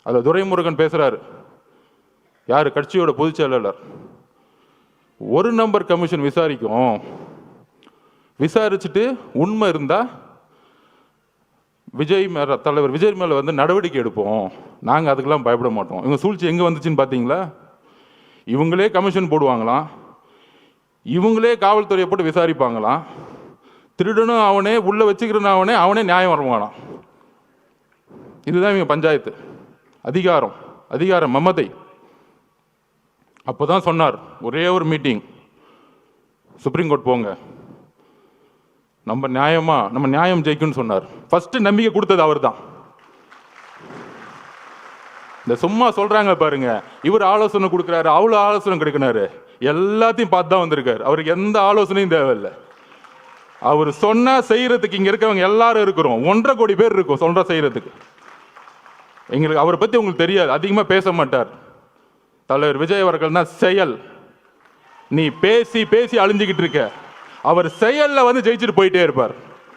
அதில் துரைமுருகன் பேசுகிறாரு, யார் கட்சியோட பொதுச் செயலாளர், ஒரு நம்பர் கமிஷன் விசாரிக்கும், விசாரிச்சுட்டு உண்மை இருந்தால் தலைவர் விஜய் மேலே வந்து நடவடிக்கை எடுப்போம், நாங்கள் அதுக்கெல்லாம் பயப்பட மாட்டோம். இவங்க சூழ்ச்சி எங்கே வந்துச்சுன்னு பார்த்தீங்களா? இவங்களே கமிஷன் போடுவாங்களாம், இவங்களே காவல்துறையை போட்டு விசாரிப்பாங்களாம், திருடனும் அவனே, உள்ள வச்சுக்கிறனும் அவனே, அவனே நியாயம் வரமானான். இதுதான் இவங்க பஞ்சாயத்து. அதிகாரம், அதிகார மமதை. அப்போ தான் சொன்னார், ஒரே ஒரு மீட்டிங், சுப்ரீம் கோர்ட் போங்க, நம்ம நியாயம் ஜெயிக்கும்னு சொன்னார். ஃபர்ஸ்ட் நம்பிக்கை கொடுத்தது அவர் தான். இந்த சும்மா சொல்றாங்க பாருங்க, இவர் ஆலோசனை கொடுக்குறாரு, அவ்வளோ ஆலோசனை கிடைக்கிறாரு, எல்லாத்தையும் பார்த்து தான் வந்திருக்காரு. அவருக்கு எந்த ஆலோசனையும் தேவையில்லை. அவர் சொன்னா செய்யறதுக்கு இங்க இருக்கவங்க எல்லாரும் இருக்கிறோம், 1.5 கோடி பேர் இருக்கும் சொல்ற செய்யறதுக்கு. எங்களுக்கு அவரை பத்தி உங்களுக்கு தெரியாது, அதிகமா பேச மாட்டார். தலைவர் விஜய் அவர்கள் தான் செயல். நீ பேசி பேசி அழிஞ்சுக்கிட்டு இருக்க, அவர் செயல்ல வந்து ஜெயிச்சுட்டு போயிட்டே இருப்பார்.